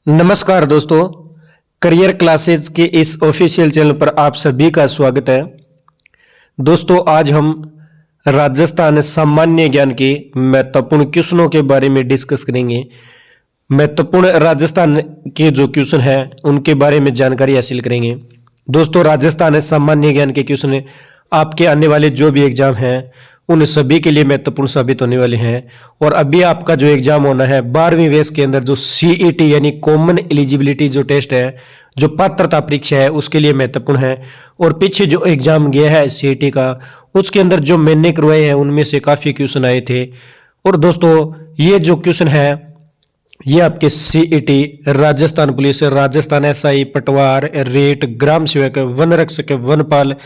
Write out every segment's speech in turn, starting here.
नमस्कार दोस्तों, career classes के इस ऑफिशियल चैनल पर आप सभी का स्वागत है। दोस्तों, आज हम राजस्थान सामान्य ज्ञान के महत्वपूर्ण क्वेश्चनों के बारे में डिस्कस करेंगे। महत्वपूर्ण राजस्थान के जो क्वेश्चन हैं उनके बारे में जानकारी हासिल करेंगे। दोस्तों, राजस्थान सामान्य ज्ञान के क्वेश्चन आपके आने वाले जो भी एग्जाम हैं उन सभी के लिए महत्वपूर्ण साबित होने वाले हैं। और अभी आपका जो एग्जाम होना है 12वीं बैच के अंदर, जो सीईटी यानी कॉमन एलिजिबिलिटी जो टेस्ट है, जो पात्रता परीक्षा है, उसके लिए महत्वपूर्ण है। और पीछे जो एग्जाम गया है सीईटी का, उसके अंदर जो मैंने करवाए हैं उनमें से काफी क्वेश्चन आए थे। और दोस्तों, ये जो क्वेश्चन है ये आपके CET, Rajasthan police, Rajasthan SI, पटवार, रेट, ग्राम सेवक, वन रक्षक, वनपाल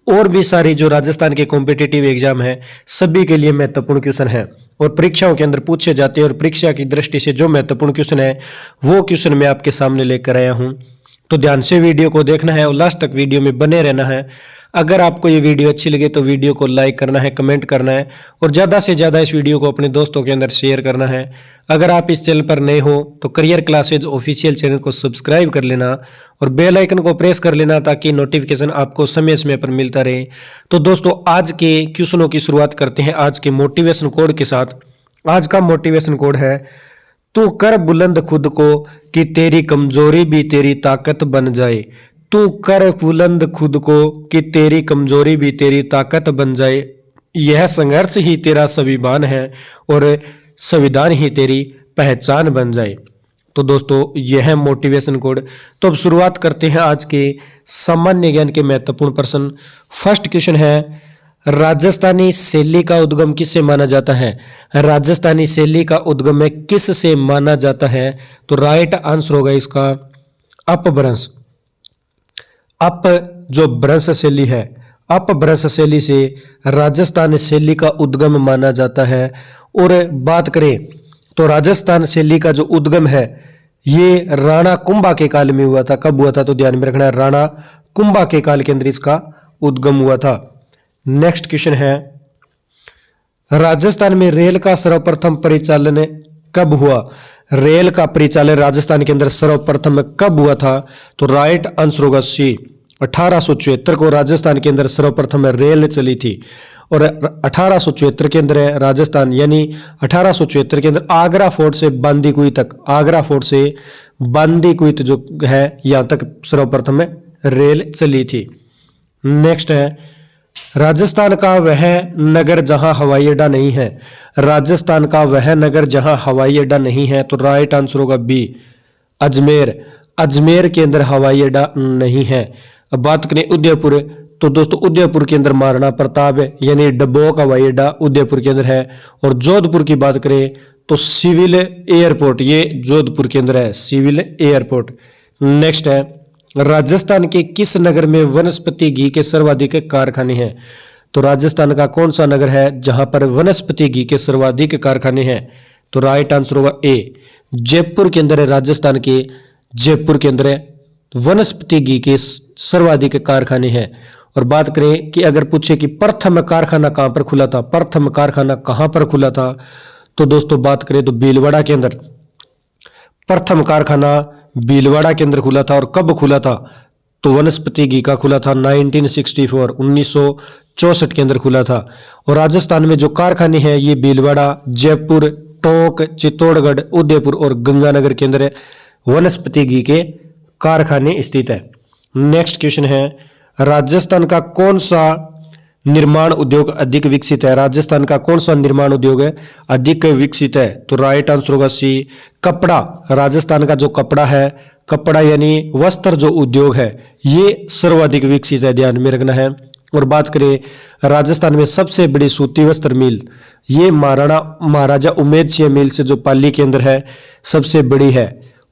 और भी सारी जो राजस्थान के कॉम्पिटिटिव एग्जाम है सभी के लिए महत्वपूर्ण क्वेश्चन है और परीक्षाओं के अंदर पूछे जाते हैं। और परीक्षा की दृष्टि से जो महत्वपूर्ण क्वेश्चन है वो क्वेश्चन मैं आपके सामने लेकर आया हूं, तो ध्यान से वीडियो को देखना है और लास्ट तक वीडियो में बने रहना है। अगर आपको ये वीडियो अच्छी लगे तो वीडियो को लाइक करना है, कमेंट करना है और ज़्यादा से ज़्यादा इस वीडियो को अपने दोस्तों के अंदर शेयर करना है। अगर आप इस चैनल पर नए हो तो करियर क्लासेज ऑफिशियल चैनल को सब्सक्राइब कर लेना और बेल आइकन को प्रेस कर लेना ताकि नोटिफिकेशन आपको समय समय पर मिलता रहे। तो दोस्तों, आज के क्वेश्चनों की शुरुआत करते हैं आज के मोटिवेशन कोड के साथ। आज का मोटिवेशन कोड है, तू कर बुलंद खुद को कि तेरी कमजोरी भी तेरी ताकत बन जाए। तू कर बुलंद खुद को कि तेरी कमजोरी भी तेरी ताकत बन जाए। यह संघर्ष ही तेरा स्वाभिमान है और संविधान ही तेरी पहचान बन जाए। तो दोस्तों, यह है मोटिवेशन कोड। तो अब शुरुआत करते हैं आज के सामान्य ज्ञान के महत्वपूर्ण प्रश्न। फर्स्ट क्वेश्चन है, राजस्थानी शैली का उद्गम किससे माना जाता है? राजस्थानी शैली का उद्गम में किस से माना जाता है? तो राइट आंसर होगा इसका अपभ्रंश। अप जो भ्रंश शैली है, अपभ्रंश शैली से राजस्थान शैली का उद्गम माना जाता है। और बात करें तो राजस्थान शैली का जो उद्गम है ये राणा कुंभा के काल में हुआ था। कब हुआ था? तो ध्यान में रखना है, राणा कुंभा के काल के अंदर इसका उद्गम हुआ था। नेक्स्ट क्वेश्चन है, राजस्थान में रेल का सर्वप्रथम परिचालन कब हुआ? रेल का परिचालन राजस्थान के अंदर सर्वप्रथम कब हुआ था? तो राइट आंसर होगा सी, 1874 को राजस्थान के अंदर सर्वप्रथम रेल चली थी। और 1874 के अंदर राजस्थान यानी 1874 के अंदर आगरा फोर्ट से बांदीकुई तक, आगरा फोर्ट से बांदीकुई जो है यहां तक सर्वप्रथम रेल चली थी। नेक्स्ट है, राजस्थान का वह नगर जहां हवाई अड्डा नहीं है। राजस्थान का वह नगर जहां हवाई अड्डा नहीं है। तो राइट आंसर होगा बी, अजमेर। अजमेर के अंदर हवाई अड्डा नहीं है। अब बात करें उदयपुर, तो दोस्तों उदयपुर के अंदर महाराणा प्रताप यानी डबोक हवाई अड्डा उदयपुर के अंदर है। और जोधपुर की बात करें तो सिविल एयरपोर्ट, ये जोधपुर के अंदर है, सिविल एयरपोर्ट। नेक्स्ट है, राजस्थान के किस नगर में वनस्पति घी के सर्वाधिक कारखाने हैं? तो राजस्थान का कौन सा नगर है जहां पर वनस्पति घी के सर्वाधिक कारखाने हैं? तो राइट आंसर होगा ए, जयपुर के अंदर है। राजस्थान के जयपुर के अंदर वनस्पति घी के सर्वाधिक कारखाने हैं। और बात करें कि अगर पूछे कि प्रथम कारखाना कहां पर खुला था, प्रथम कारखाना कहां पर खुला था, तो दोस्तों बात करें तो भीलवाड़ा के अंदर प्रथम कारखाना भीलवाड़ा के अंदर खुला था। और कब खुला था? तो वनस्पति घी का खुला था 1964, 1964 के अंदर खुला था। और राजस्थान में जो कारखाने हैं ये भीलवाड़ा, जयपुर, टोंक, चित्तौड़गढ़, उदयपुर और गंगानगर के अंदर वनस्पति घी के कारखाने स्थित है। नेक्स्ट क्वेश्चन है, राजस्थान का कौन सा निर्माण उद्योग अधिक विकसित है? राजस्थान का कौन सा निर्माण उद्योग है अधिक विकसित है? तो राइट आंसर होगा सी, कपड़ा। राजस्थान का जो कपड़ा है, कपड़ा यानी वस्त्र जो उद्योग है ये सर्वाधिक विकसित है, ध्यान में रखना है। और बात करें राजस्थान में सबसे बड़ी सूती वस्त्र मिल, ये महाराजा उमेद सिंह मिल से जो पाली के अंदर है सबसे बड़ी है।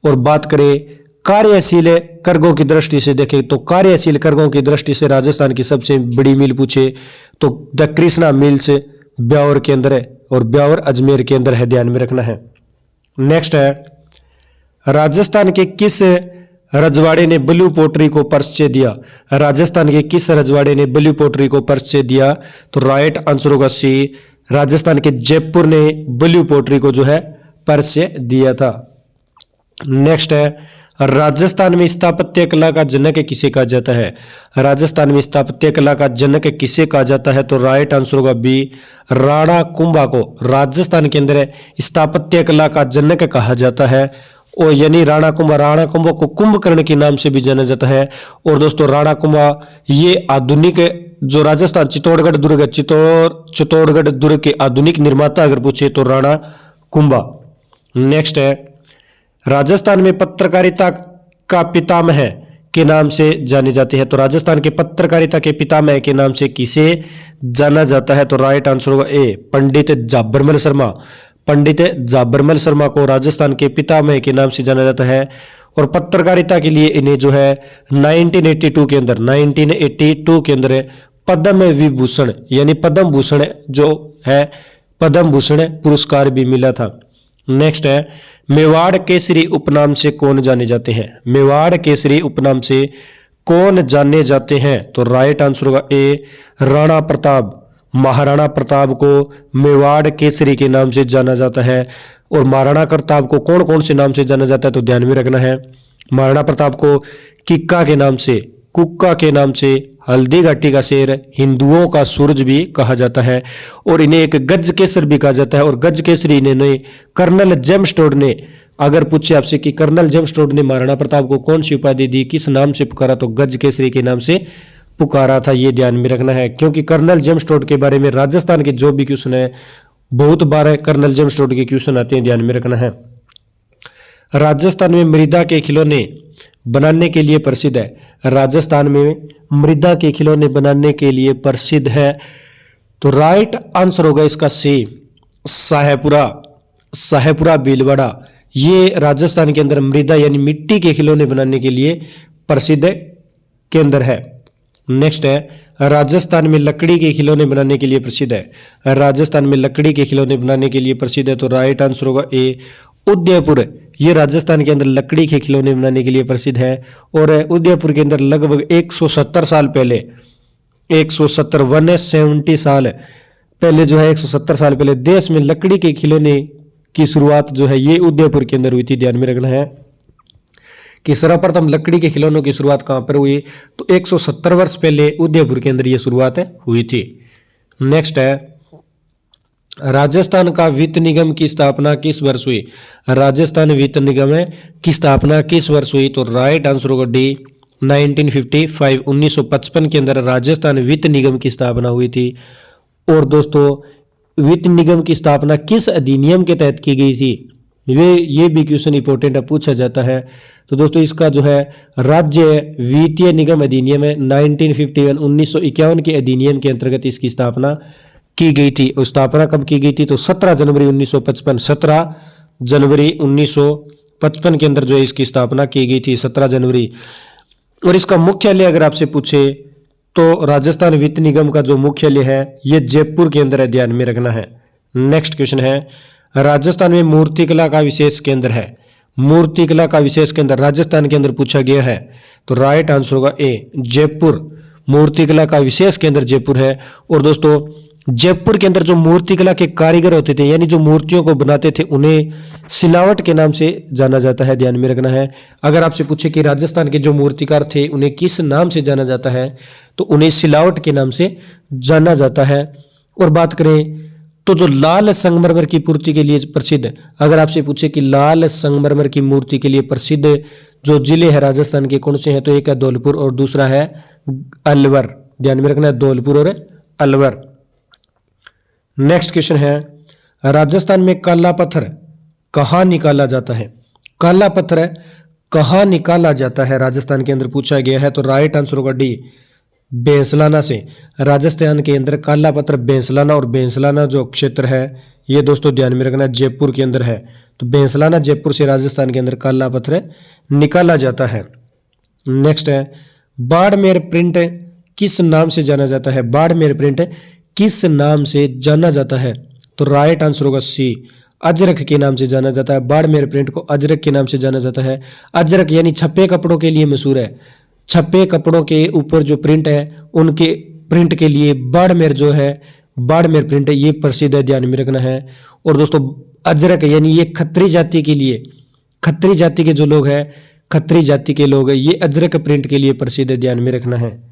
और बात करें कार्यशील करगों की दृष्टि से देखें तो कार्यशील करगों की दृष्टि से राजस्थान की सबसे बड़ी मिल पूछे तो द कृष्णा मिल्स ब्यावर के अंदर है और ब्यावर अजमेर के अंदर है, ध्यान में रखना है। नेक्स्ट है, राजस्थान के किस रजवाड़े ने ब्लू पोट्री को परिचय दिया? राजस्थान के किस रजवाड़े ने ब्लू पोट्री को परिचय दिया? तो राइट आंसर होगा सी, राजस्थान के जयपुर ने ब्लू पोट्री को जो है परिचय दिया था। नेक्स्ट है राजस्थान में स्थापत्य कला का जनक किसे कहा जाता है? राजस्थान में स्थापत्य कला का जनक किसे कहा जाता है? तो राइट आंसर होगा बी, राणा कुंभा को राजस्थान के अंदर स्थापत्य कला का जनक कहा जाता है। और यानी राणा कुंभा को कुंभकर्ण के नाम से भी जाना जाता है। और दोस्तों राणा कुंभा ये आधुनिक जो राजस्थान चित्तौड़गढ़ दुर्ग के आधुनिक निर्माता अगर पूछे तो राणा कुंभा। नेक्स्ट है राजस्थान में पत्रकारिता का पितामह के नाम से जाने जाते हैं। तो राजस्थान के पत्रकारिता के पितामह के नाम से किसे जाना जाता है? तो राइट आंसर होगा ए, पंडित जाबरमल शर्मा। पंडित जाबरमल शर्मा को राजस्थान के पितामह के नाम से जाना जाता है। और पत्रकारिता के लिए इन्हें जो है 1982 के अंदर पद्म विभूषण यानी पद्म भूषण जो है पद्म भूषण पुरस्कार भी मिला था। नेक्स्ट है मेवाड़ केसरी उपनाम से कौन जाने जाते हैं? मेवाड़ केसरी उपनाम से कौन जाने जाते हैं? तो राइट आंसर होगा ए, राणा प्रताप। महाराणा प्रताप को मेवाड़ केसरी के नाम से जाना जाता है। और महाराणा प्रताप को कौन कौन से नाम से जाना जाता है? तो ध्यान में रखना है, महाराणा प्रताप को किक्का के नाम से, कुक्का के नाम से, हल्दी घाटी का शेर, हिंदुओं का सूरज भी कहा जाता है। और इन्हें एक गज केसर भी कहा जाता है। और गज केसरी इन्हें कर्नल जेम्स टोड ने, अगर पूछे आपसे कि कर्नल जेम्स टोड ने महाराणा प्रताप को कौन सी उपाधि दी, किस नाम से पुकारा, तो गज केसरी के नाम से पुकारा था। ये ध्यान में रखना है क्योंकि कर्नल जेम्स टोड के बारे में राजस्थान के जो भी क्वेश्चन है बहुत बार कर्नल जेम्स टोड के क्वेश्चन आते हैं, ध्यान में रखना है। राजस्थान में मृदा के खिलौने बनाने के लिए प्रसिद्ध है। राजस्थान में मृदा के खिलौने बनाने के लिए प्रसिद्ध है। तो राइट आंसर होगा इसका सी, साहेपुरा भीलवाड़ा। ये राजस्थान के अंदर मृदा यानी मिट्टी के खिलौने बनाने के लिए प्रसिद्ध केंद्र है। नेक्स्ट है राजस्थान में लकड़ी के खिलौने बनाने के लिए प्रसिद्ध है। राजस्थान में लकड़ी के खिलौने बनाने के लिए प्रसिद्ध है। तो राइट आंसर होगा ए, उदयपुर। ये राजस्थान के अंदर लकड़ी के खिलौने बनाने के लिए प्रसिद्ध है। और उदयपुर के अंदर लगभग 170 साल पहले 170 साल पहले जो है 170 साल पहले देश में लकड़ी के खिलौने की शुरुआत जो है ये उदयपुर के अंदर हुई थी। ध्यान में रखना है कि सर्वप्रथम लकड़ी के खिलौनों की शुरुआत कहां पर हुई? तो 170 वर्ष पहले उदयपुर के अंदर यह शुरुआत हुई थी। नेक्स्ट है राजस्थान का वित्त निगम की स्थापना किस वर्ष हुई? राजस्थान वित्त निगम की स्थापना किस वर्ष हुई? तो राइट आंसर होगा डी, 1955 1955 के अंदर राजस्थान वित्त निगम की स्थापना हुई थी। और दोस्तों वित्त निगम की स्थापना किस अधिनियम के तहत की गई थी? ये भी क्वेश्चन इंपॉर्टेंट है, पूछा जाता है। तो दोस्तों इसका जो है राज्य वित्तीय निगम अधिनियम है 1951 1951 के अधिनियम के अंतर्गत इसकी स्थापना की गई थी। और स्थापना कब की गई थी? तो 17 जनवरी 1955 के अंदर जो है इसकी स्थापना की गई थी, 17 जनवरी। और इसका मुख्यालय अगर आपसे पूछे तो राजस्थान वित्त निगम का जो मुख्यालय है ये जयपुर के अंदर है, ध्यान में रखना है। नेक्स्ट क्वेश्चन है राजस्थान में मूर्तिकला का विशेष केंद्र है। मूर्तिकला का विशेष केंद्र राजस्थान के अंदर पूछा गया है। तो राइट आंसर होगा ए, जयपुर। मूर्तिकला का विशेष केंद्र जयपुर है। और दोस्तों जयपुर के अंदर जो मूर्तिकला के कारीगर होते थे यानी जो मूर्तियों को बनाते थे उन्हें सिलावट के नाम से जाना जाता है, ध्यान में रखना है। अगर आपसे पूछे कि राजस्थान के जो मूर्तिकार थे उन्हें किस नाम से जाना जाता है तो उन्हें सिलावट के नाम से जाना जाता है। और बात करें तो जो लाल संगमरमर की मूर्ति के लिए प्रसिद्ध, अगर आपसे पूछे कि लाल संगमरमर की मूर्ति के लिए प्रसिद्ध जो जिले हैं राजस्थान के कौन से हैं, तो एक है धौलपुर और दूसरा है अलवर। ध्यान में रखना है धौलपुर और अलवर। नेक्स्ट क्वेश्चन है राजस्थान में काला पत्थर कहाँ निकाला जाता है? काला पत्थर कहाँ निकाला जाता है राजस्थान के अंदर पूछा गया है। तो राइट आंसर होगा डी, बेंसलाना से। राजस्थान के अंदर काला पत्थर बेंसलाना, और बेंसलाना जो क्षेत्र है ये दोस्तों ध्यान में रखना जयपुर के अंदर है। तो बेंसलाना जयपुर से राजस्थान के अंदर काला पत्थर निकाला जाता है। नेक्स्ट है बाड़मेर प्रिंट किस नाम से जाना जाता है? बाड़मेर प्रिंट किस नाम से जाना जाता है? तो राइट आंसर होगा सी, अजरक के नाम से जाना जाता है। बाड़मेर प्रिंट को अजरक के नाम से जाना जाता है। अजरक यानी छपे कपड़ों के लिए मशहूर है। छपे कपड़ों के ऊपर जो प्रिंट है उनके प्रिंट के लिए बाड़मेर जो है बाड़मेर प्रिंट ये प्रसिद्ध है, ध्यान में रखना है। और दोस्तों अजरक यानी ये खत्री जाति के लिए खत्री जाति के जो लोग हैं, खत्री जाति के लोग हैं, ये अजरक प्रिंट के लिए प्रसिद्ध है, ध्यान में रखना है।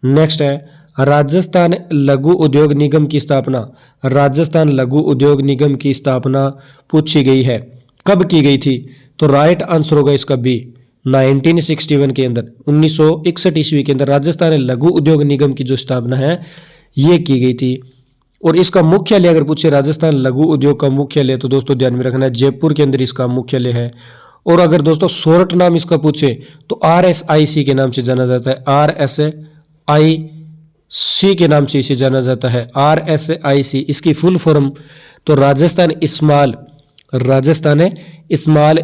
नेक्स्ट है राजस्थान लघु उद्योग निगम की स्थापना। राजस्थान लघु उद्योग निगम की स्थापना पूछी गई है, कब की गई थी? तो राइट आंसर होगा इसका बी, 1961 के अंदर, 1961 ईस्वी के अंदर राजस्थान लघु उद्योग निगम की जो स्थापना है ये की गई थी। और इसका मुख्यालय अगर पूछे राजस्थान लघु उद्योग का मुख्यालय, तो दोस्तों ध्यान में रखना है जयपुर के अंदर इसका मुख्यालय है। और अगर दोस्तों शॉर्ट नाम इसका पूछे तो RSIC के नाम से जाना जाता है, RSIC के नाम से इसे जाना जाता है, RSIC। इसकी फुल फॉर्म तो Rajasthan small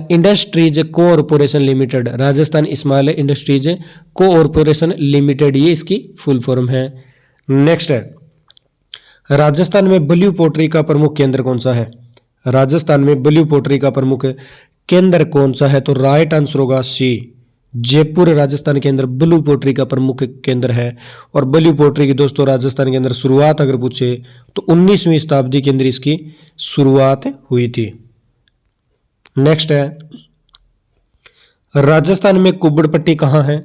industries corporation limited, Rajasthan small industries corporation limited, ये इसकी फुल फॉर्म है। नेक्स्ट है राजस्थान में ब्लू पोट्री का प्रमुख केंद्र कौन सा है? राजस्थान में ब्लू पोट्री का प्रमुख केंद्र कौन सा है? तो राइट आंसर होगा सी, जयपुर राजस्थान के अंदर ब्लू पोट्री का प्रमुख केंद्र है। और ब्लू पोट्री की दोस्तों राजस्थान के अंदर शुरुआत अगर पूछे तो 19वीं शताब्दी के अंदर इसकी शुरुआत हुई थी। नेक्स्ट है राजस्थान में कुब्बड़ पट्टी कहाँ है?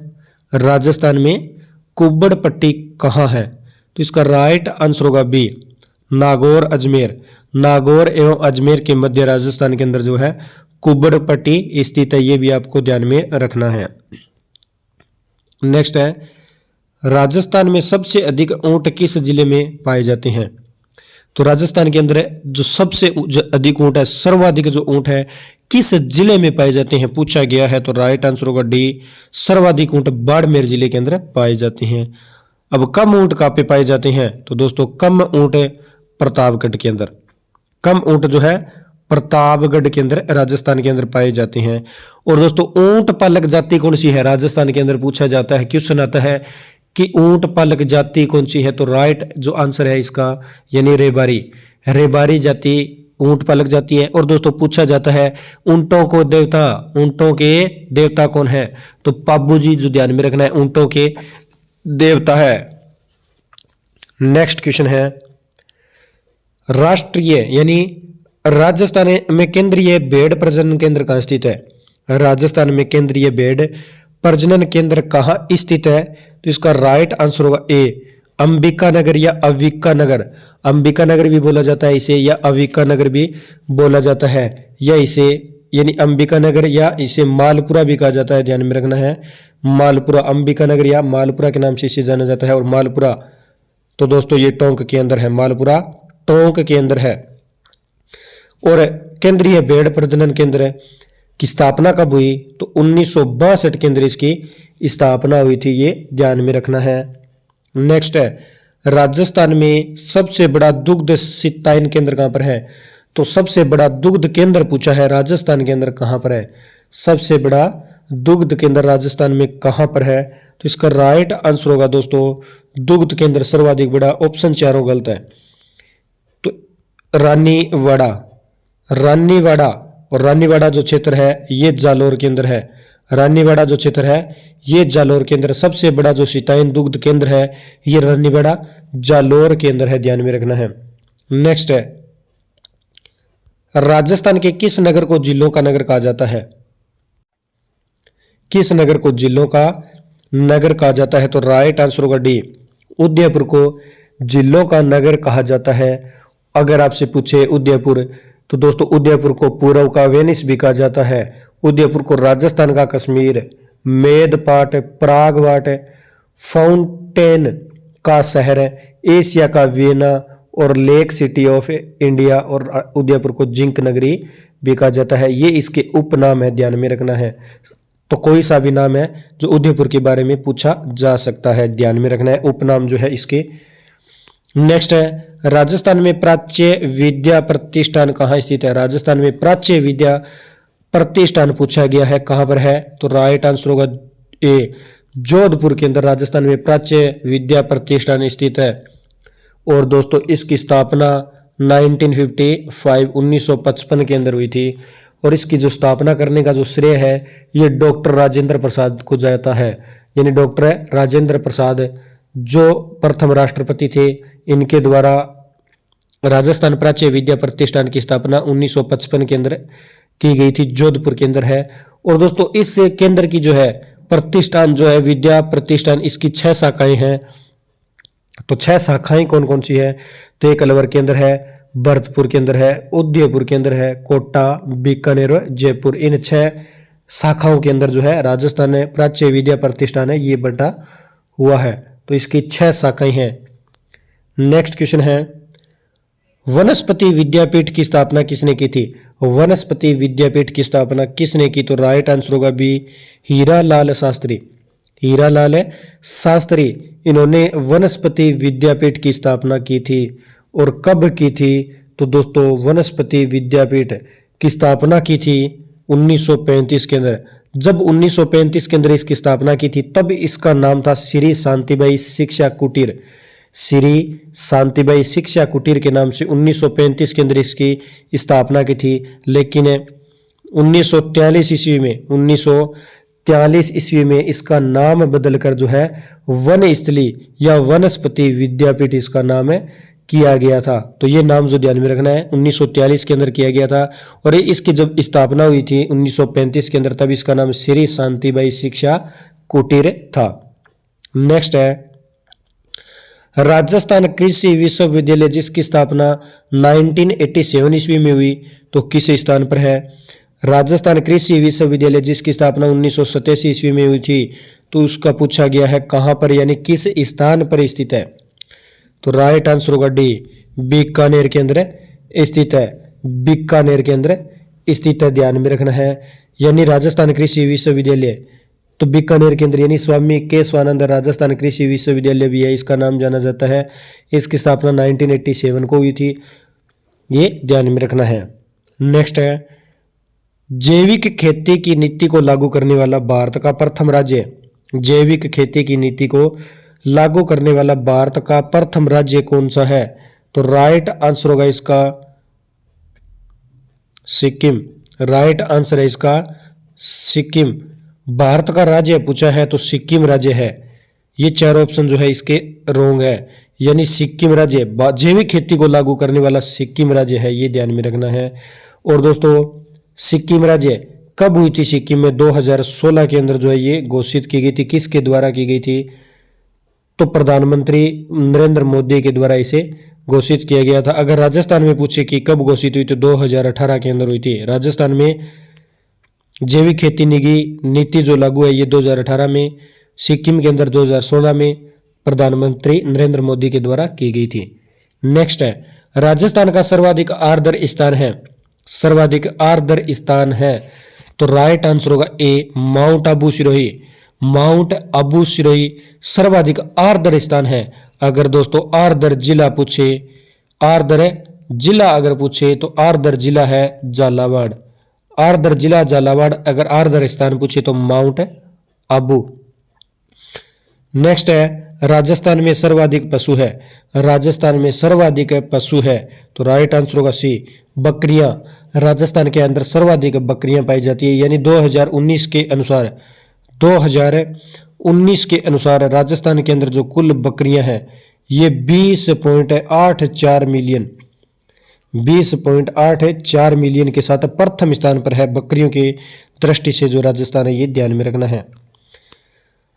राजस्थान में कुब्बड़ पट्टी कहाँ है? तो इसका राइट आंसर होगा बी, नागौर अजमेर। नागौर एवं अजमेर के मध्य राजस्थान के अंदर जो है कुब्बड़ पट्टी स्थित है, ये भी आपको ध्यान में रखना है। नेक्स्ट है राजस्थान में सबसे अधिक ऊंट किस जिले में पाए जाते हैं? तो राजस्थान के अंदर जो सबसे अधिक ऊंट है, सर्वाधिक जो ऊंट है किस जिले में पाए जाते हैं पूछा गया है, तो राइट आंसर होगा डी, सर्वाधिक ऊंट बाड़मेर जिले के अंदर पाए जाते हैं। अब कम ऊंट कहाँ पे पाए जाते हैं? तो दोस्तों कम ऊंट प्रतापगढ़ के अंदर, कम ऊंट जो है प्रतापगढ़ के अंदर राजस्थान के अंदर पाए जाते हैं। और दोस्तों ऊंट पालक जाति कौन सी है राजस्थान के अंदर पूछा जाता है, क्वेश्चन आता है कि ऊंट पालक जाति कौन सी है, तो राइट जो आंसर है इसका यानी रेबारी, रेबारी जाति ऊंट पालक जाति है। और दोस्तों पूछा जाता है ऊंटों को देवता, ऊंटों के देवता कौन है? तो पाबू जी, जो ध्यान में रखना है, ऊंटों के देवता है। नेक्स्ट क्वेश्चन है राष्ट्रीय यानी राजस्थान में केंद्रीय भेड़ प्रजनन केंद्र कहाँ स्थित है? राजस्थान में केंद्रीय भेड़ प्रजनन केंद्र कहाँ स्थित है? तो इसका राइट आंसर होगा ए, अंबिका नगर या अविका नगर। अंबिका नगर भी बोला जाता है इसे, या अविका नगर भी बोला जाता है, या इसे यानी अंबिका नगर या इसे मालपुरा भी कहा जाता है, ध्यान में रखना है। मालपुरा, अंबिका नगर या मालपुरा के नाम से इसे जाना जाता है। और मालपुरा तो दोस्तों ये टोंक के अंदर है, मालपुरा टोंक के अंदर है। और केंद्रीय भेड़ प्रजनन केंद्र की स्थापना कब हुई? तो 1962 के अंदर इसकी स्थापना हुई थी, ये ध्यान में रखना है। नेक्स्ट है राजस्थान में सबसे बड़ा दुग्ध सिंचाई केंद्र कहाँ पर है? तो सबसे बड़ा दुग्ध केंद्र पूछा है राजस्थान के अंदर कहाँ पर है? सबसे बड़ा दुग्ध केंद्र राजस्थान में कहाँ पर है? तो इसका राइट आंसर होगा दोस्तों दुग्ध केंद्र सर्वाधिक बड़ा, ऑप्शन चारों गलत है। तो रानीवाड़ा, रानीवाड़ा, और रानीवाड़ा जो क्षेत्र है ये जालोर के अंदर है। रानीवाड़ा जो क्षेत्र है ये जालोर के अंदर, सबसे बड़ा जो सिंचाई दुग्ध केंद्र है ये रानीवाड़ा जालोर के अंदर है, ध्यान में रखना है। नेक्स्ट है राजस्थान के किस नगर को जिलों का नगर कहा जाता है? किस नगर को जिलों का नगर कहा जाता है? तो राइट आंसर होगा डी, उदयपुर को जिलों का नगर कहा जाता है। अगर आपसे पूछे उदयपुर, तो दोस्तों उदयपुर को पूर्व का वेनिस भी कहा जाता है, उदयपुर को राजस्थान का कश्मीर, मेदपाट, परागवाट, फाउंटेन का शहर, एशिया का वियना और लेक सिटी ऑफ इंडिया, और उदयपुर को जिंक नगरी भी कहा जाता है, ये इसके उपनाम है, ध्यान में रखना है। तो कोई सा भी नाम है जो उदयपुर के बारे में पूछा जा सकता है, ध्यान में रखना है, उपनाम जो है इसके। नेक्स्ट है राजस्थान में प्राच्य विद्या प्रतिष्ठान कहाँ स्थित है? राजस्थान में प्राच्य विद्या प्रतिष्ठान पूछा गया है, कहाँ पर है? तो राइट आंसर होगा ए, जोधपुर के अंदर राजस्थान में प्राच्य विद्या प्रतिष्ठान स्थित है। और दोस्तों इसकी स्थापना 1955 के अंदर हुई थी। और इसकी जो स्थापना करने का जो श्रेय है ये डॉक्टर राजेंद्र प्रसाद को जाता है, यानी डॉक्टर राजेंद्र प्रसाद जो प्रथम राष्ट्रपति थे, इनके द्वारा राजस्थान प्राच्य विद्या प्रतिष्ठान की स्थापना 1955 के अंदर की गई थी, जोधपुर के अंदर है। और दोस्तों इस केंद्र की जो है प्रतिष्ठान जो है विद्या प्रतिष्ठान, इसकी 6 शाखाएं हैं। तो 6 शाखाएं कौन कौन सी है? तो एक अलवर के अंदर है, भरतपुर के अंदर है, उदयपुर के अंदर है, कोटा, बीकानेर और जयपुर। इन 6 शाखाओं के अंदर जो है राजस्थान प्राच्य विद्या प्रतिष्ठान है ये बटा हुआ है। तो इसकी 6 शाखाएं हैं। नेक्स्ट क्वेश्चन है, वनस्पति विद्यापीठ की स्थापना किसने की थी? वनस्पति विद्यापीठ की स्थापना किसने की? तो राइट आंसर होगा बी, हीरालाल शास्त्री। हीरालाल शास्त्री इन्होंने वनस्पति विद्यापीठ की स्थापना की थी। और कब की थी? तो दोस्तों वनस्पति विद्यापीठ की स्थापना की थी 1935 के अंदर। जब 1935 के अंदर इसकी स्थापना की थी तब इसका नाम था श्री शांतिबाई शिक्षा कुटीर। श्री शांतिबाई शिक्षा कुटीर के नाम से 1935 के अंदर इसकी स्थापना की थी। लेकिन 1943 ईस्वी में इसका नाम बदलकर जो है वनस्थली या वनस्पति विद्यापीठ इसका नाम किया गया था। तो ये नाम जो ध्यान में रखना है 1943 के अंदर किया गया था। और इसकी जब स्थापना हुई थी 1935 के अंदर तब इसका नाम श्री शांतिबाई शिक्षा कुटीर था। नेक्स्ट है, राजस्थान कृषि विश्वविद्यालय जिसकी स्थापना 1987 ईस्वी में हुई तो किस स्थान पर है? राजस्थान कृषि विश्वविद्यालय जिसकी स्थापना 1987 ईस्वी में हुई थी तो उसका पूछा गया है कहां पर, यानी किस स्थान पर स्थित है? तो राइट आंसर होगा डी, बीकानेर के अंदर स्थित है। बीकानेर के अंदर स्थित है, ध्यान में रखना है। यानी राजस्थान कृषि विश्वविद्यालय तो बीकानेर के अंदर, यानी स्वामी केशवानंद राजस्थान कृषि विश्वविद्यालय भी है, इसका नाम जाना जाता है। इसकी स्थापना 1987 को हुई थी, ये ध्यान में रखना है। नेक्स्ट है, जैविक खेती की नीति को लागू करने वाला भारत का प्रथम राज्य। जैविक खेती की नीति को लागू करने वाला भारत का प्रथम राज्य कौन सा है? तो राइट आंसर होगा इसका सिक्किम। राइट आंसर है इसका सिक्किम। भारत का राज्य पूछा है तो सिक्किम राज्य है। ये 4 ऑप्शन जो है इसके रोंग है, यानी सिक्किम राज्य जैविक खेती को लागू करने वाला सिक्किम राज्य है, ये ध्यान में रखना है। और दोस्तों सिक्किम राज्य कब हुई थी? सिक्किम में 2016 के अंदर जो है ये घोषित की गई थी। किसके द्वारा की गई थी? तो प्रधानमंत्री नरेंद्र मोदी के द्वारा इसे घोषित किया गया था। अगर राजस्थान में पूछे कि कब घोषित हुई तो 2018 के अंदर हुई थी। राजस्थान में जैविक खेती नीति जो लागू है ये 2018 में, सिक्किम के अंदर 2016 में प्रधानमंत्री नरेंद्र मोदी के द्वारा की गई थी। नेक्स्ट है, राजस्थान का सर्वाधिक आर्द्र स्थान है। सर्वाधिक आर्द्र स्थान है तो राइट आंसर होगा ए, माउंट आबू सिरोही। माउंट आबू सिरोही सर्वाधिक आर्द्र स्थान है। अगर दोस्तों आर्द्र जिला पूछे, आर्द्र जिला अगर पूछे तो आर्द्र जिला है झालावाड़। आर्द्र जिला झालावाड़। अगर आर्द्र स्थान पूछे तो माउंट आबू। नेक्स्ट है, राजस्थान में सर्वाधिक पशु है। राजस्थान में सर्वाधिक पशु है तो राइट आंसर होगा सी, बकरियां। राजस्थान के अंदर सर्वाधिक बकरियां पाई जाती है। यानी 2019 के अनुसार राजस्थान के अंदर जो कुल बकरियां हैं ये 20.84 मिलियन 20.84 मिलियन के साथ प्रथम स्थान पर है। बकरियों की दृष्टि से जो राजस्थान है ये ध्यान में रखना है।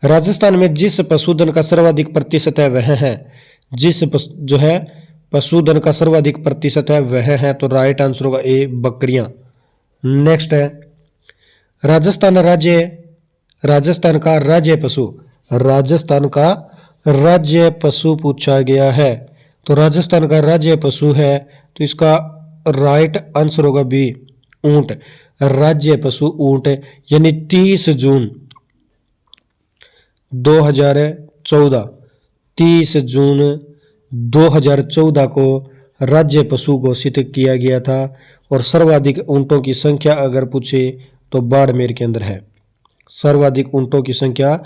राजस्थान में जिस पशुधन का सर्वाधिक प्रतिशत है वह है, जो है पशुधन का सर्वाधिक प्रतिशत है वह है तो राइट आंसर होगा ए, बकरियां। नेक्स्ट है, राजस्थान का राज्य पशु। राजस्थान का राज्य पशु पूछा गया है तो राजस्थान का राज्य पशु है तो इसका राइट आंसर होगा बी, ऊंट। राज्य पशु ऊंट। यानी 30 जून 2014 को राज्य पशु घोषित किया गया था। और सर्वाधिक ऊंटों की संख्या अगर पूछे तो बाड़मेर के अंदर है। सर्वाधिक ऊंटों की संख्या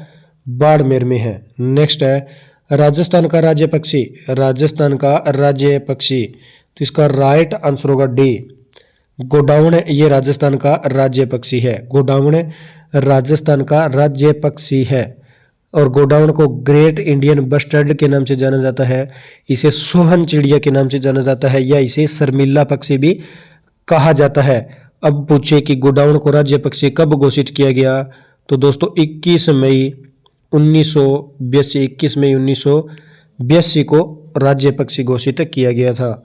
बाड़मेर में है। नेक्स्ट है, राजस्थान का राज्य पक्षी। राजस्थान का राज्य पक्षी तो इसका राइट आंसर होगा डी, गोडाउन। ये राजस्थान का राज्य पक्षी है। गोडाउन राजस्थान का राज्य पक्षी है। और गोडाउन को ग्रेट इंडियन बस्टर्ड के नाम से जाना जाता है, इसे सोहन चिड़िया के नाम से जाना जाता है, या इसे शर्मिला पक्षी भी कहा जाता है। अब पूछे कि गोडाउन को राज्य पक्षी कब घोषित किया गया, तो दोस्तों 21 मई 1982, 21 मई 1982 को राज्य पक्षी घोषित किया गया था।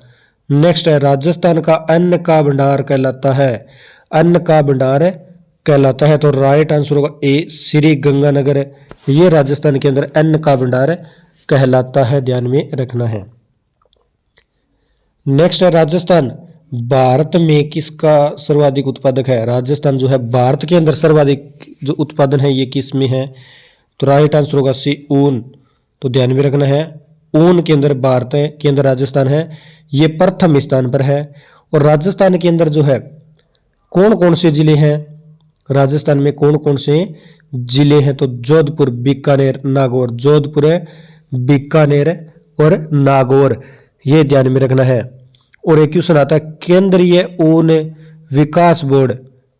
नेक्स्ट है, राजस्थान का अन्न का भंडार कहलाता है, अन्न का भंडार कहलाता है, तो राइट आंसर होगा ए श्री गंगानगर। ये राजस्थान के अंदर अन्न का भंडार कहलाता है, ध्यान में रखना है। नेक्स्ट है, राजस्थान भारत में किसका सर्वाधिक उत्पादक है, राजस्थान जो है भारत के अंदर सर्वाधिक जो उत्पादन है ये किस में है, तो राइट आंसर होगा सी ऊन। तो ध्यान में रखना है, ऊन के अंदर भारत के अंदर राजस्थान है, ये प्रथम स्थान पर है। और राजस्थान के अंदर जो है कौन कौन से जिले हैं, राजस्थान में कौन कौन से जिले हैं, तो जोधपुर, बीकानेर, नागौर, जोधपुर, बीकानेर और नागौर, ये ध्यान में रखना है। और एक क्वेश्चन आता है, केंद्रीय ऊन विकास बोर्ड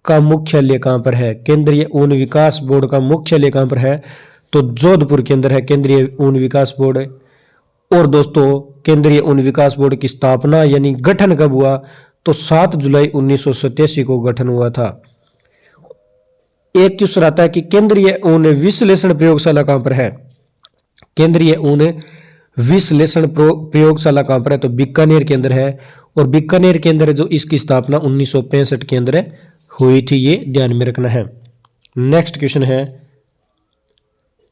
का मुख्यालय कहां पर है, केंद्रीय ऊन विकास बोर्ड का मुख्यालय कहां पर है, तो जोधपुर के अंदर है केंद्रीय ऊन विकास बोर्ड। और दोस्तों केंद्रीय ऊन विकास बोर्ड की स्थापना यानी गठन कब हुआ, तो 7 जुलाई 1987 को गठन हुआ था। एक क्वेश्चन आता है कि केंद्रीय ऊन विश्लेषण प्रयोगशाला कहां पर है, केंद्रीय ऊन विश्लेषण प्रयोगशाला कहां पर है, तो बीकानेर के अंदर है। और बीकानेर के अंदर जो इसकी स्थापना 1965 के अंदर हुई थी, ये ध्यान में रखना है। नेक्स्ट क्वेश्चन है,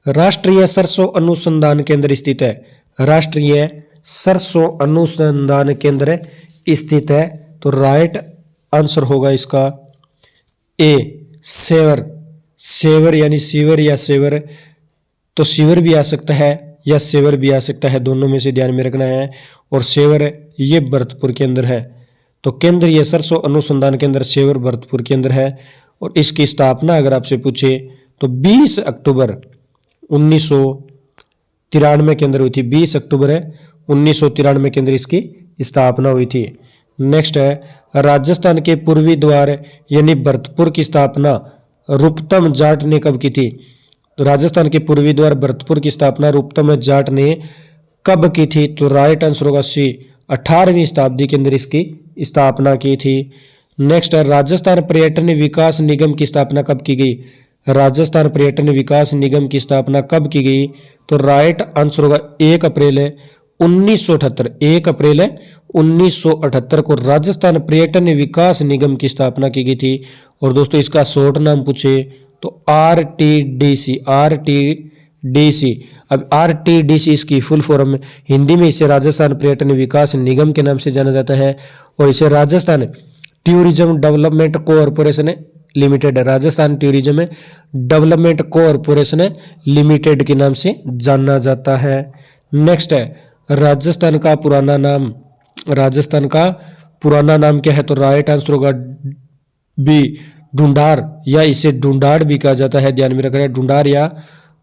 राष्ट्रीय सरसों अनुसंधान केंद्र स्थित है, राष्ट्रीय सरसों अनुसंधान केंद्र स्थित है, तो राइट आंसर होगा इसका ए सेवर, सेवर यानी सीवर या सेवर, तो सीवर भी आ सकता है या सेवर भी आ सकता है, दोनों में से ध्यान में रखना है। और सेवर ये भरतपुर के अंदर है, तो केंद्रीय सरसों अनुसंधान केंद्र सेवर भरतपुर के अंदर है। और इसकी स्थापना अगर आपसे पूछे तो 20 अक्टूबर 1993 के अंदर हुई थी, 20 अक्टूबर 1993 के अंदर इसकी स्थापना हुई थी। नेक्स्ट है, राजस्थान के पूर्वी द्वार यानी भरतपुर की स्थापना रूपतम जाट ने कब की थी, तो राजस्थान के पूर्वी द्वार भरतपुर की स्थापना रूपतम जाट ने कब की थी, तो राइट आंसर होगा सी 18वीं शताब्दी के अंदर इसकी स्थापना की थी। नेक्स्ट है, राजस्थान पर्यटन विकास निगम की स्थापना कब की गई, राजस्थान पर्यटन विकास निगम की स्थापना कब की गई, तो राइट आंसर होगा 1 अप्रैल 1978, 1 अप्रैल 1978 को राजस्थान पर्यटन विकास निगम की स्थापना की गई थी। और दोस्तों इसका शॉर्ट नाम पूछे तो RTDC, RTDC। अब RTDC इसकी फुल फॉर्म, हिंदी में इसे राजस्थान पर्यटन विकास निगम के नाम से जाना जाता है, और इसे Rajasthan tourism development corporation limited, Rajasthan tourism development corporation limited के नाम से जाना जाता है। नेक्स्ट है, राजस्थान का पुराना नाम, राजस्थान का पुराना नाम क्या है, तो राइट आंसर होगा बी ढूंढार, या इसे ढूंढाड़ भी कहा जाता है, ध्यान में रखना है, ढूंढार या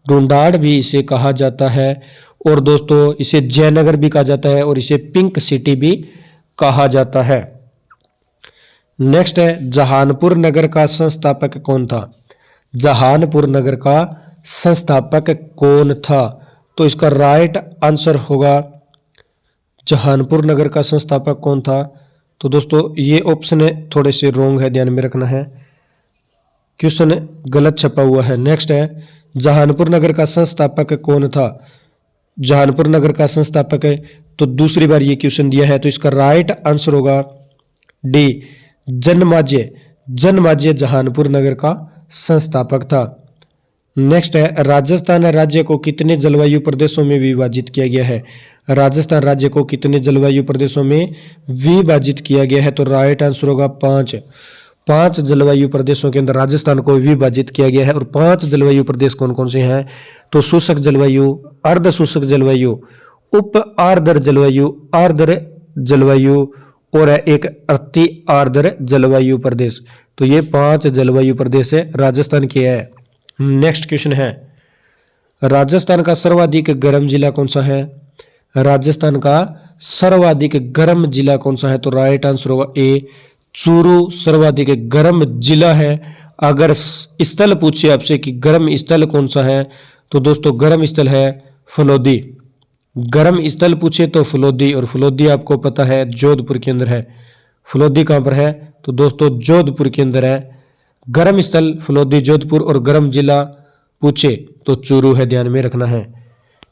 ढूंढाड़ भी इसे कहा जाता है। और दोस्तों इसे जयनगर भी कहा जाता है, और इसे पिंक सिटी भी कहा जाता है। नेक्स्ट है, जहानपुर नगर का संस्थापक कौन था, जहानपुर नगर का संस्थापक कौन था, तो इसका राइट आंसर होगा जहानपुर नगर का संस्थापक कौन था, तो दोस्तों ये ऑप्शन थोड़े से रॉन्ग है, ध्यान में रखना है, क्वेश्चन गलत छपा हुआ है। नेक्स्ट है, जहानपुर नगर का संस्थापक कौन था, जहानपुर नगर का संस्थापक है, तो दूसरी बार ये क्वेश्चन दिया है, तो इसका राइट आंसर होगा डी जन्माज्य, जन्माज्य जहानपुर नगर का संस्थापक था। नेक्स्ट है, राजस्थान राज्य को कितने जलवायु प्रदेशों में विभाजित किया गया है, राजस्थान राज्य को कितने जलवायु प्रदेशों में विभाजित किया गया है, तो राइट आंसर होगा 5, 5 जलवायु प्रदेशों के अंदर राजस्थान को विभाजित किया गया है। और 5 जलवायु प्रदेश कौन कौन से हैं, तो शुष्क जलवायु, अर्ध शुष्क जलवायु, उप आर्द्र जलवायु, आर्द्र जलवायु और एक अति आर्द्र जलवायु प्रदेश, तो ये 5 जलवायु प्रदेश है राजस्थान के है। नेक्स्ट क्वेश्चन है, राजस्थान का सर्वाधिक गर्म जिला कौन सा है, राजस्थान का सर्वाधिक गर्म जिला कौन सा है, तो राइट आंसर होगा ए चूरू सर्वाधिक गर्म जिला है। अगर स्थल पूछे आपसे कि गर्म स्थल कौन सा है, तो दोस्तों गर्म स्थल है फलोदी, गर्म स्थल पूछे तो फलोदी, और फलोदी आपको पता है जोधपुर के अंदर है, फलोदी कहाँ पर है? तो दोस्तों जोधपुर के अंदर है। गर्म स्थल फलोदी जोधपुर और गर्म जिला पूछे तो चूरू है, ध्यान में रखना है।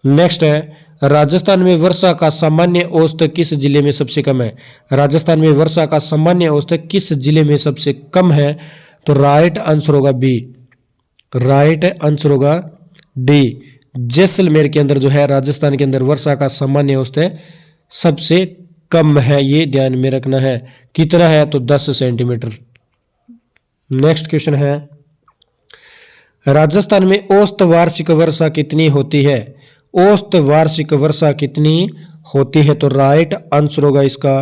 नेक्स्ट है राजस्थान में वर्षा का सामान्य औसत किस जिले में सबसे कम है? राजस्थान में वर्षा का सामान्य औसत किस जिले में सबसे कम है? तो राइट आंसर होगा बी, राइट आंसर होगा डी, जैसलमेर के अंदर जो है राजस्थान के अंदर वर्षा का सामान्य औसत सबसे कम है, ये ध्यान में रखना है। कितना है? तो 10 सेंटीमीटर। नेक्स्ट क्वेश्चन है राजस्थान में औसत वार्षिक वर्षा कितनी होती है? औसत वार्षिक वर्षा कितनी होती है? तो राइट आंसर होगा इसका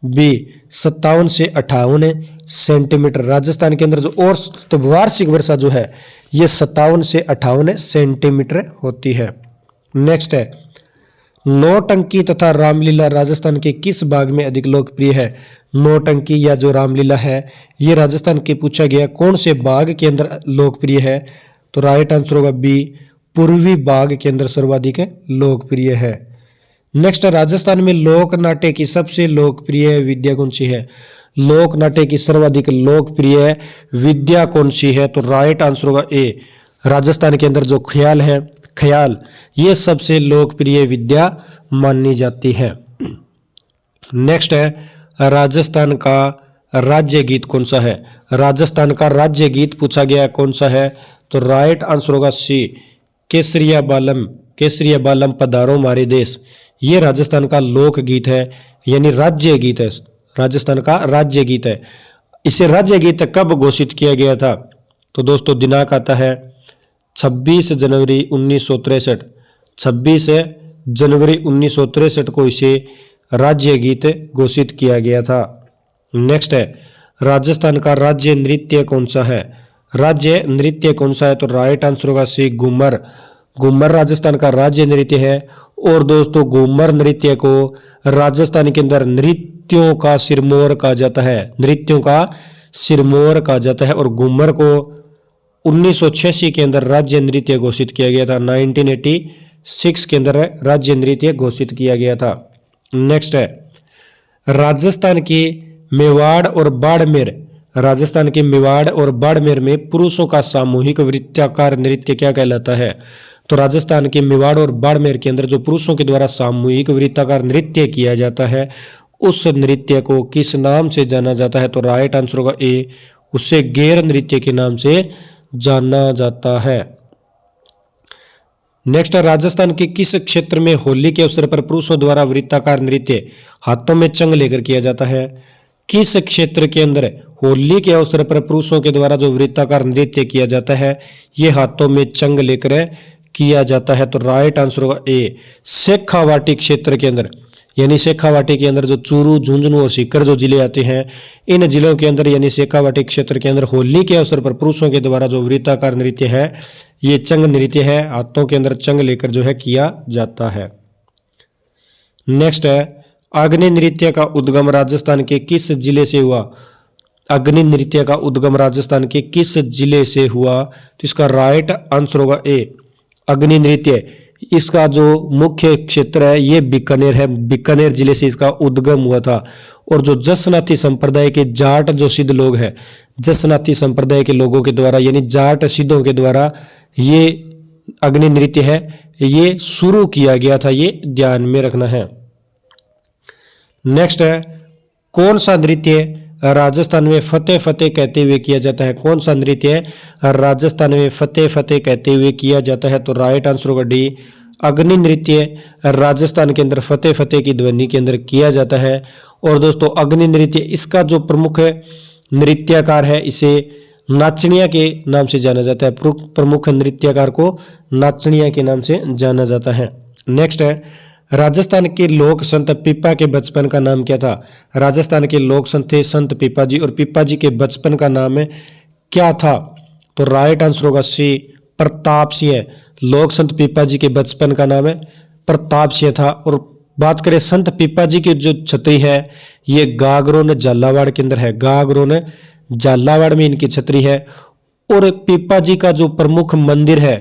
बी, 57 से 58 सेंटीमीटर। राजस्थान के अंदर जो औसत वार्षिक वर्षा जो है ये 57 से 58 सेंटीमीटर होती है। नेक्स्ट है नौटंकी तथा रामलीला राजस्थान के किस भाग में अधिक लोकप्रिय है? नौटंकी या जो रामलीला है ये राजस्थान के पूछा गया कौन से भाग के अंदर लोकप्रिय है? तो राइट आंसर होगा बी, पूर्वी भाग के अंदर सर्वाधिक लोकप्रिय है। नेक्स्ट राजस्थान में लोक नाट्य की सबसे लोकप्रिय विद्या कौन सी है? लोक नाट्य की सर्वाधिक लोकप्रिय विद्या कौन सी है? तो राइट आंसर होगा ए, राजस्थान के अंदर जो ख्याल है, ख्याल ये सबसे लोकप्रिय विद्या मानी जाती है। नेक्स्ट है राजस्थान का राज्य गीत कौन सा है? राजस्थान का राज्य गीत पूछा गया कौन सा है? तो राइट आंसर होगा सी, केसरिया बालम, केसरिया बालम पधारो मारे देश। ये राजस्थान का लोक गीत है, यानी राज्य गीत है, राजस्थान का राज्य गीत है। इसे राज्य गीत कब घोषित किया गया था? तो दोस्तों दिनांक आता है 26 जनवरी 1963। 26 जनवरी 1963 को इसे राज्य गीत घोषित किया गया था। नेक्स्ट है राजस्थान का राज्य नृत्य कौन सा है? राज्य नृत्य कौन सा है? तो राइट आंसर होगा सी, घूमर। घूमर राजस्थान का राज्य नृत्य है। और दोस्तों घूमर नृत्य को राजस्थान के अंदर नृत्यों का सिरमौर कहा जाता है, नृत्यों का सिरमौर कहा जाता है। और घूमर को 1986 के अंदर राज्य नृत्य घोषित किया गया था। 1986 के अंदर राज्य नृत्य घोषित किया गया था। नेक्स्ट है राजस्थान के मेवाड़ और बाड़मेर, राजस्थान के मेवाड़ और बाड़मेर में पुरुषों का सामूहिक वृत्ताकार नृत्य क्या कहलाता है? तो राजस्थान के मेवाड़ और बाड़मेर के अंदर जो पुरुषों के द्वारा सामूहिक वृत्ताकार नृत्य किया जाता है उस नृत्य को किस नाम से जाना जाता है? तो राइट आंसर होगा ए, उसे गैर नृत्य के नाम से जाना जाता है। नेक्स्ट राजस्थान के किस क्षेत्र में होली के अवसर पर पुरुषों द्वारा वृत्ताकार नृत्य हाथों में चंग लेकर किया जाता है? किस क्षेत्र के अंदर होली के अवसर पर पुरुषों के द्वारा जो वृत्ताकार नृत्य किया जाता है ये हाथों में चंग लेकर किया जाता है? तो राइट आंसर होगा ए, शेखावाटी क्षेत्र के अंदर, यानी शेखावाटी के अंदर जो चूरू, झुंझुनू और सीकर जो जिले आते हैं इन जिलों के अंदर यानी शेखावाटी क्षेत्र के अंदर होली के अवसर पर पुरुषों के द्वारा जो वृत्ताकार नृत्य है ये चंग नृत्य है, हाथों के अंदर चंग लेकर जो है किया जाता है। नेक्स्ट है अग्नि नृत्य का उद्गम राजस्थान के किस जिले से हुआ? अग्नि नृत्य का उद्गम राजस्थान के किस जिले से हुआ? तो इसका राइट आंसर होगा ए, अग्नि नृत्य इसका जो मुख्य क्षेत्र है ये बीकानेर है, बीकानेर जिले से इसका उद्गम हुआ था। और जो जसनाती संप्रदाय के जाट जो सिद्ध लोग हैं, जसनाती संप्रदाय के लोगों के द्वारा यानी जाट सिद्धों के द्वारा ये अग्नि नृत्य है ये शुरू किया गया था, ये ध्यान में रखना है। नेक्स्ट है कौन सा नृत्य राजस्थान में फतेह फतेह कहते हुए किया जाता है? कौन सा नृत्य राजस्थान में फतेह फतेह कहते हुए किया जाता है? तो राइट आंसर होगा डी, अग्नि नृत्य राजस्थान के अंदर फतेह फतेह की ध्वनि के अंदर किया जाता है। और दोस्तों अग्नि नृत्य इसका जो प्रमुख नृत्यकार है इसे नाचनिया के नाम से जाना जाता है, प्रमुख नृत्यकार को नाचनिया के नाम से जाना जाता है। नेक्स्ट है राजस्थान के लोक संत पीपा के बचपन का नाम क्या था? राजस्थान के लोक संत थे संत पीपा जी, और पीपा जी के बचपन का नाम क्या था? तो राइट आंसर होगा सी, प्रताप सिंह। लोक संत पीपा जी के बचपन का नाम प्रताप सिंह था। और बात करें संत पीपा जी की जो छतरी है ये गागरोन झालावाड़ के अंदर है, गागरोन झालावाड़ में इनकी छतरी है। और पीपा जी का जो प्रमुख मंदिर है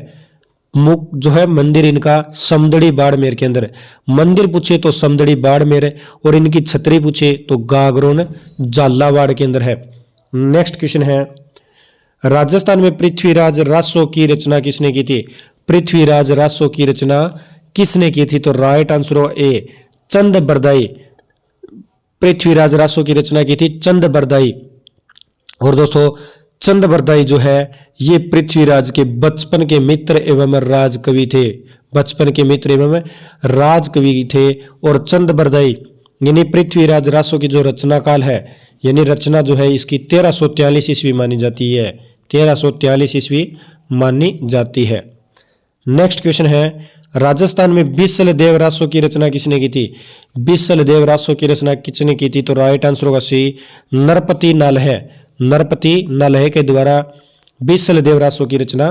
जो है मंदिर इनका समदड़ी बाड़मेर के अंदर है। मंदिर पूछे तो समदड़ी बाड़मेर है, और इनकी छतरी पूछे तो गागरोन झालावाड़ के अंदर है। नेक्स्ट क्वेश्चन है, राजस्थान में पृथ्वीराज रासो की रचना किसने की थी? पृथ्वीराज रासो की रचना किसने की थी? तो राइट आंसर हो ए, चंद बरदाई। पृथ्वीराज रासो की रचना की थी चंद बरदाई। और दोस्तों चंद बरदाई जो है ये पृथ्वीराज के बचपन के मित्र एवं राजकवि थे। बचपन के मित्र एवं राजकवि थे। और चंद बरदाई यानी पृथ्वीराज रासो की जो रचना काल है, यानी रचना जो है इसकी 1343 ईस्वी मानी जाती है। 1343 ईस्वी मानी जाती है। नेक्स्ट क्वेश्चन है, राजस्थान में बिसल देव रासो की रचना किसने की थी? बिसल देव रासो की रचना किसने की थी? तो राइट आंसर होगा सी, नरपति नलह। नरपति नलह के द्वारा बिसल देव रासो की रचना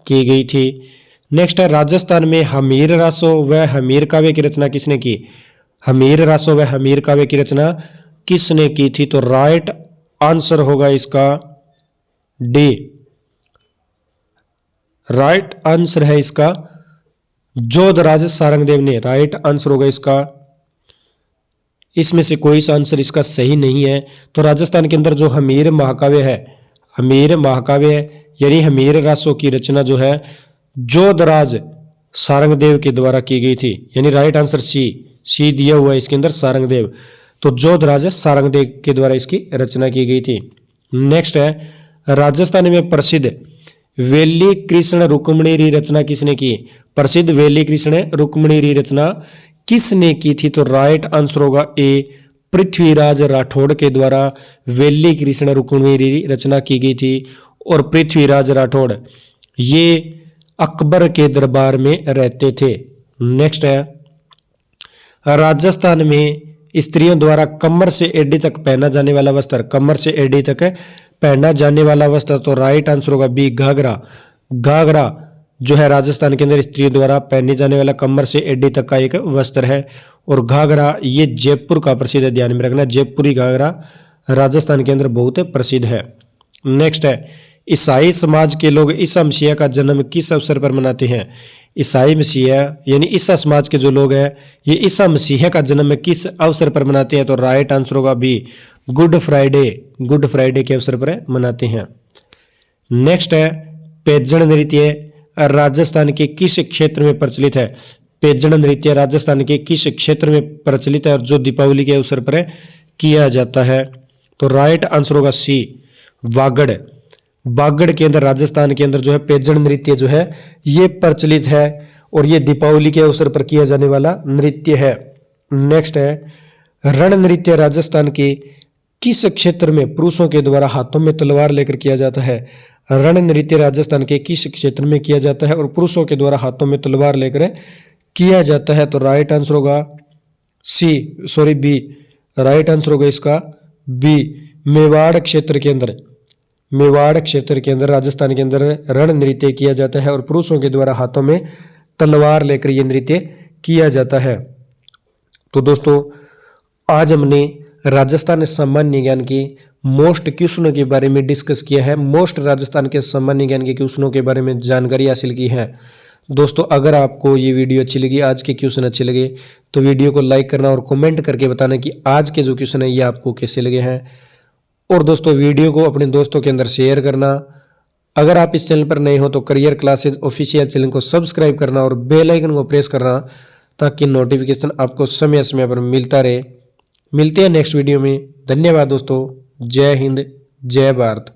की गई थी। नेक्स्ट है, राजस्थान में हमीर रासो व हमीर काव्य की रचना किसने की? हमीर रासो व हमीर काव्य की रचना किसने की थी? तो राइट आंसर होगा इसका डी। राइट आंसर है इसका जोधराज सारंगदेव ने। राइट आंसर होगा इसका, इसमें से कोई सा आंसर इसका सही नहीं है। तो राजस्थान के अंदर जो हमीर महाकाव्य है, हमीर महाकाव्य यानी हमीर रासो की रचना जो है जोधराज सारंगदेव के द्वारा की गई थी। यानी राइट आंसर सी दिया हुआ है इसके अंदर, सारंगदेव। तो जोधराज सारंगदेव के द्वारा इसकी रचना की गई थी। नेक्स्ट है, राजस्थान में प्रसिद्ध वेली कृष्ण रुक्मणी री रचना किसने की? प्रसिद्ध वेली कृष्ण रुक्मणी री रचना किसने की थी? तो राइट आंसर होगा ए, पृथ्वीराज राठौड़ के द्वारा वेली कृष्ण रुक्मणी री रचना की गई थी। और पृथ्वीराज राठौड़ ये अकबर के दरबार में रहते थे। नेक्स्ट है, राजस्थान में स्त्रियों द्वारा कमर से एडी तक पहना जाने वाला वस्त्र, कमर से एडी तक पहना जाने वाला वस्त्र, तो राइट आंसर होगा बी, घाघरा। घाघरा जो है राजस्थान के अंदर स्त्रियों द्वारा पहने जाने वाला कमर से एडी तक का एक वस्त्र है। और घाघरा ये जयपुर का प्रसिद्ध है, ध्यान में रखना, जयपुरी घाघरा राजस्थान के अंदर बहुत प्रसिद्ध है। नेक्स्ट है, ईसाई समाज के लोग ईसा मसीह का जन्म किस अवसर पर मनाते हैं? ईसाई मसीह यानी ईसा समाज के जो लोग हैं ये ईसा मसीह का जन्म किस अवसर पर मनाते हैं? तो राइट आंसर होगा B, good Friday. Good Friday के अवसर पर मनाते हैं। नेक्स्ट है, पैजण नृत्य राजस्थान के किस क्षेत्र में प्रचलित है? पैजण नृत्य राजस्थान के किस क्षेत्र में प्रचलित है और जो दीपावली के अवसर पर किया जाता है? तो राइट आंसर होगा सी, वागड़। बागड़ के अंदर राजस्थान के अंदर जो है पैजण नृत्य जो है ये प्रचलित है और ये दीपावली के अवसर पर किया जाने वाला नृत्य है। नेक्स्ट है, रण नृत्य राजस्थान के किस क्षेत्र में पुरुषों के द्वारा हाथों में तलवार लेकर किया जाता है? रण नृत्य राजस्थान के किस क्षेत्र में किया जाता है और पुरुषों के द्वारा हाथों में तलवार लेकर किया जाता है? तो राइट आंसर होगा बी। राइट आंसर होगा इसका बी, मेवाड़ क्षेत्र के अंदर। मेवाड़ क्षेत्र के अंदर राजस्थान के अंदर रण नृत्य किया जाता है और पुरुषों के द्वारा हाथों में तलवार लेकर यह नृत्य किया जाता है। तो दोस्तों आज हमने राजस्थान सामान्य ज्ञान की मोस्ट क्वेश्चनों के बारे में डिस्कस किया है। मोस्ट राजस्थान के सामान्य ज्ञान के क्वेश्चनों के बारे में जानकारी हासिल की है। दोस्तों अगर आपको ये वीडियो अच्छी लगी, आज के क्वेश्चन अच्छे लगे तो वीडियो को लाइक करना और कमेंट करके बताना कि आज के जो क्वेश्चन है ये आपको कैसे लगे हैं। और दोस्तों वीडियो को अपने दोस्तों के अंदर शेयर करना। अगर आप इस चैनल पर नए हो तो करियर क्लासेज ऑफिशियल चैनल को सब्सक्राइब करना और बेल आइकन को प्रेस करना ताकि नोटिफिकेशन आपको समय समय पर मिलता रहे। मिलते हैं नेक्स्ट वीडियो में। धन्यवाद दोस्तों। जय हिंद, जय भारत।